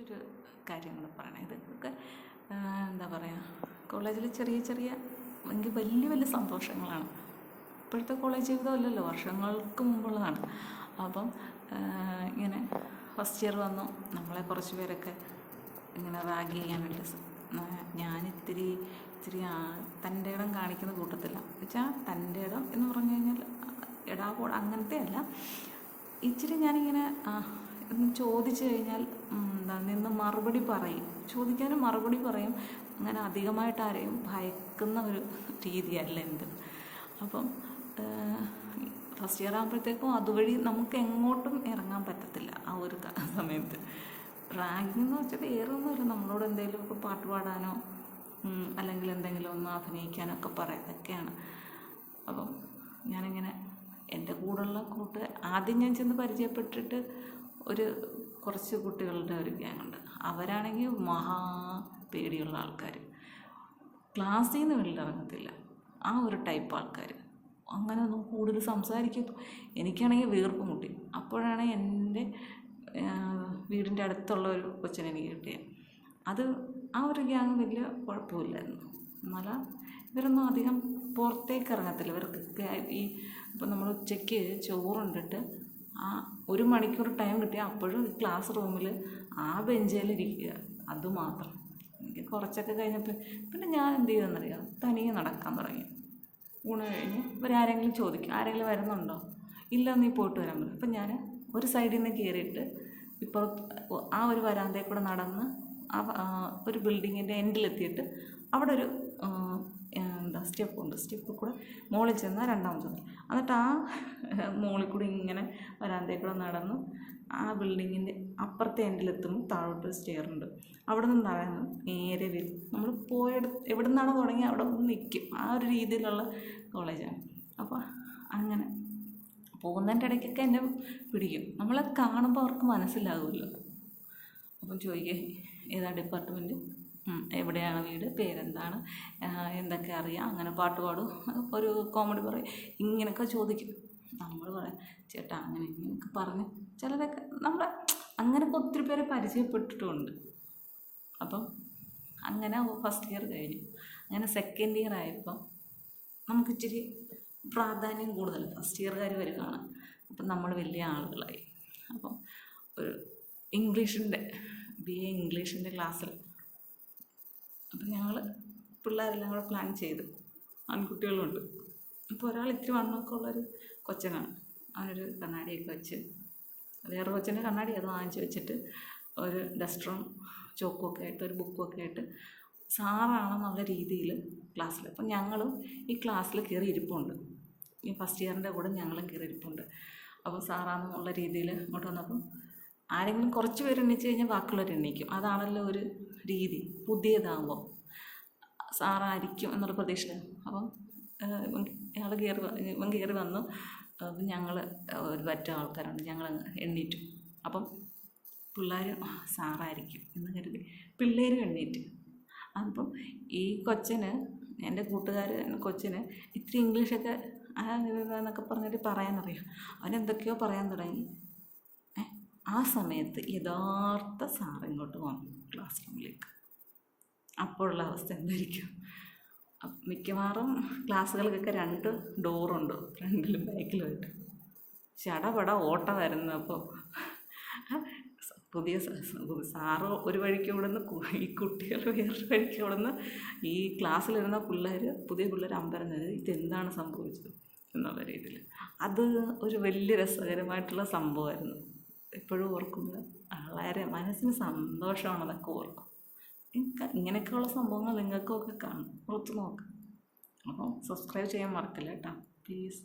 ഒരു കാര്യങ്ങൾ പറയണം. ഇതൊക്കെ എന്താ പറയുക, കോളേജിൽ ചെറിയ ചെറിയ എങ്കിൽ വലിയ വലിയ സന്തോഷങ്ങളാണ്. ഇപ്പോഴത്തെ കോളേജ് ജീവിതമല്ലല്ലോ, വർഷങ്ങൾക്ക് മുമ്പുള്ളതാണ്. അപ്പം ഇങ്ങനെ ഫസ്റ്റ് ഇയർ വന്നു, നമ്മളെ കുറച്ച് പേരൊക്കെ ഇങ്ങനെ റാഗ് ചെയ്യാനായിട്ട് ഞാനിത്തിരി തൻ്റെ ഇടം കാണിക്കുന്ന കൂട്ടത്തില്ല. വെച്ചാൽ തൻ്റെ ഇടം എന്ന് പറഞ്ഞു കഴിഞ്ഞാൽ അങ്ങനത്തെ അല്ല, ഇച്ചിരി ഞാനിങ്ങനെ ചോദിച്ചു കഴിഞ്ഞാൽ നിന്ന് മറുപടി പറയും, ചോദിക്കാനും മറുപടി പറയും. അങ്ങനെ അധികമായിട്ട് ആരെയും ഭയക്കുന്ന ഒരു രീതിയല്ല എന്ത്. അപ്പം ഫസ്റ്റ് ഇയർ ആകുമ്പോഴത്തേക്കും അതുവഴി നമുക്ക് എങ്ങോട്ടും ഇറങ്ങാൻ പറ്റത്തില്ല. ആ ഒരു സമയത്ത് റാഗിങ് എന്ന് വെച്ചാൽ വേറൊന്നുമില്ല, നമ്മളോട് എന്തെങ്കിലുമൊക്കെ പാട്ട് പാടാനോ അല്ലെങ്കിൽ എന്തെങ്കിലും ഒന്ന് അഭിനയിക്കാനൊക്കെ പറയാം, അതൊക്കെയാണ്. അപ്പം ഞാനിങ്ങനെ എൻ്റെ കൂടെയുള്ള ആദ്യം ഞാൻ ചെന്ന് പരിചയപ്പെട്ടിട്ട് കുറച്ച് കുട്ടികളുടെ ഒരു ഗ്യാങ്ങുണ്ട്. അവരാണെങ്കിൽ മഹാ പേടിയുള്ള ആൾക്കാർ, ക്ലാസ്സിൽ നിന്ന് വെളിയിലിറങ്ങത്തില്ല, ആ ഒരു ടൈപ്പ് ആൾക്കാർ. അങ്ങനെ ഒന്നും കൂടുതൽ സംസാരിക്കും. എനിക്കാണെങ്കിൽ വീർപ്പ് മുട്ടി. അപ്പോഴാണ് എൻ്റെ വീടിൻ്റെ അടുത്തുള്ള ഒരു കൊച്ചിനെ എനിക്ക് കിട്ടിയത്. ആ ഒരു ഗ്യാങ് വലിയ കുഴപ്പമില്ലായിരുന്നു. എന്നാൽ ഇവരൊന്നും അധികം പുറത്തേക്ക് ഇറങ്ങത്തില്ല. ഇവർക്ക് ഇപ്പം നമ്മൾ ഉച്ചയ്ക്ക് ചോറുണ്ടിട്ട് 1 മണിക്കൂർ ടൈം കിട്ടിയാൽ അപ്പോഴും ക്ലാസ് റൂമിൽ ആ ബെഞ്ചിലിരിക്കുക, അതുമാത്രം. എനിക്ക് കുറച്ചൊക്കെ കഴിഞ്ഞപ്പോൾ പിന്നെ ഞാൻ എന്ത് ചെയ്തെന്നറിയാം, തനിയെ നടക്കാൻ തുടങ്ങി. ഊണ് കഴിഞ്ഞ് ഇവരാരെങ്കിലും ചോദിക്കും, ആരെങ്കിലും വരുന്നുണ്ടോ? ഇല്ല, നീ പോയിട്ട് വരാൻ പറയും. അപ്പം ഞാൻ ഒരു സൈഡിൽ നിന്ന് കയറിയിട്ട് ഇപ്പോൾ ആ ഒരു വരാന്തയിൽ കൂടെ നടന്ന് ഒരു ബിൽഡിങ്ങിൻ്റെ എൻഡിലെത്തിയിട്ട് അവിടെ ഒരു സ്റ്റെപ്പ് കൂടെ മുകളിൽ ചെന്നാൽ 2ാമത്തെ നില. എന്നിട്ട് ആ മുകളിൽ കൂടി ഇങ്ങനെ വരാന്തയിൽ കൂടെ നടന്ന് ആ ബിൽഡിങ്ങിൻ്റെ അപ്പുറത്തെ എൻഡിലെത്തുമ്പോൾ താഴോട്ട് സ്റ്റെയറുണ്ട്. അവിടെ നിന്ന് നടന്ന് നേരെ വരും. നമ്മൾ എവിടെ നിന്നാണ് തുടങ്ങി അവിടെ ഒന്ന് നിൽക്കും. ആ ഒരു രീതിയിലുള്ള കോളേജാണ്. അപ്പോൾ അങ്ങനെ പോകുന്നതിൻ്റെ ഇടയ്ക്കൊക്കെ എന്നെ പിടിക്കും. നമ്മളെ കാണുമ്പോൾ അവർക്ക് മനസ്സിലാകുമല്ലോ. അപ്പം ചോദിക്കുക, ഏതാ ഡിപ്പാർട്ട്മെൻറ്റ്, എവിടെയാണ് വീട്, പേരെന്താണ്, എന്തൊക്കെ അറിയാം, അങ്ങനെ പാട്ട് പാടും, ഒരു കോമഡി പറയും, ഇങ്ങനെയൊക്കെ ചോദിക്കും. നമ്മൾ പറയാം, ചേട്ടാ അങ്ങനെ ഇങ്ങനെയൊക്കെ പറഞ്ഞ് ചിലരൊക്കെ നമ്മളെ അങ്ങനെയൊക്കെ ഒത്തിരി പേരെ പരിചയപ്പെട്ടിട്ടുമുണ്ട്. അപ്പം അങ്ങനെ ഫസ്റ്റ് ഇയർ കഴിഞ്ഞു. അങ്ങനെ സെക്കൻഡ് ഇയർ ആയപ്പോൾ നമുക്കിച്ചിരി പ്രാധാന്യം കൂടുതൽ ഫസ്റ്റ് ഇയർകാർ വരികയാണ്. അപ്പം നമ്മൾ വലിയ ആളുകളായി. അപ്പം ഒരു BA ഇംഗ്ലീഷിൻ്റെ ക്ലാസ്സിൽ അപ്പം ഞങ്ങൾ പിള്ളേരെല്ലാം കൂടെ പ്ലാൻ ചെയ്തു. ആൺകുട്ടികളുണ്ട്. അപ്പോൾ ഒരാൾ ഇത്തിരി വണ്ണമൊക്കെ ഉള്ളൊരു കൊച്ചനാണ്. അവനൊരു കണ്ണാടിയൊക്കെ വെച്ച്, വേറെ കൊച്ചിൻ്റെ കണ്ണാടി അത് വാങ്ങിച്ച് വെച്ചിട്ട് ഒരു ഡസ്റ്ററും ചോക്കുമൊക്കെ ആയിട്ട് ഒരു ബുക്കുമൊക്കെ ആയിട്ട് സാറാണെന്നുള്ള രീതിയിൽ ക്ലാസ്സിൽ. അപ്പം ഞങ്ങളും ഈ ക്ലാസ്സിൽ കയറി ഇരിപ്പുണ്ട്. ഈ ഫസ്റ്റ് ഇയറിൻ്റെ കൂടെ ഞങ്ങളും കയറി ഇരിപ്പുണ്ട്. അപ്പോൾ സാറാണെന്നുള്ള രീതിയിൽ ഇങ്ങോട്ട് വന്നപ്പം ആരെങ്കിലും കുറച്ച് പേര് എണ്ണിച്ച് കഴിഞ്ഞാൽ ബാക്കിയുള്ളവർ എണ്ണിക്കും. അതാണല്ലോ ഒരു രീതി. പുതിയതാകുമ്പോൾ സാറായിരിക്കും എന്നുള്ള പ്രതീക്ഷ. അപ്പം ഇവൻ കയറി വന്നു. ഞങ്ങൾ ഒരു പറ്റ ആൾക്കാരുണ്ട്, ഞങ്ങൾ എണ്ണീറ്റു. അപ്പം പിള്ളേർ സാറായിരിക്കും എന്ന് കരുതി പിള്ളേരും എണ്ണീറ്റ്. അപ്പം ഈ കൊച്ചിന്, എൻ്റെ കൊച്ചിന് ഇത്തിരി ഇംഗ്ലീഷൊക്കെ എന്നൊക്കെ പറഞ്ഞിട്ട് പറയാനറിയാം. അവനെന്തൊക്കെയോ പറയാൻ തുടങ്ങി. ആ സമയത്ത് യഥാർത്ഥ സാർ ഇങ്ങോട്ട് വന്നു ക്ലാസ് റൂമിലേക്ക്. അപ്പോഴുള്ള അവസ്ഥ എന്തായിരിക്കും? മിക്കവാറും ക്ലാസ്സുകൾക്കൊക്കെ 2 ഡോറുണ്ട്, ഫ്രണ്ടിലും ബാക്കിലുമായിട്ട്. ചടപട ഓട്ടമായിരുന്നു. അപ്പോൾ പുതിയ സാറ് ഒരു വഴിക്ക് ഓടുന്നു, ഈ കുട്ടികൾ വേറൊരു വഴിക്ക് ഓടുന്നു. ഈ ക്ലാസ്സിലിരുന്ന പുതിയ പിള്ളേർ അമ്പരന്നത് ഇതെന്താണ് സംഭവിച്ചത് എന്നുള്ള രീതിയിൽ. അത് ഒരു വലിയ രസകരമായിട്ടുള്ള സംഭവമായിരുന്നു. എപ്പോഴും ഓർക്കുമ്പോൾ വളരെ മനസ്സിന് സന്തോഷമാണ് അതൊക്കെ ഓർക്കും. ഇങ്ങനെയൊക്കെയുള്ള സംഭവങ്ങൾ നിങ്ങൾക്കൊക്കെ കാണും, ഓർത്ത് നോക്കാം. അപ്പോൾ സബ്സ്ക്രൈബ് ചെയ്യാൻ മറക്കില്ല കേട്ടോ, പ്ലീസ്.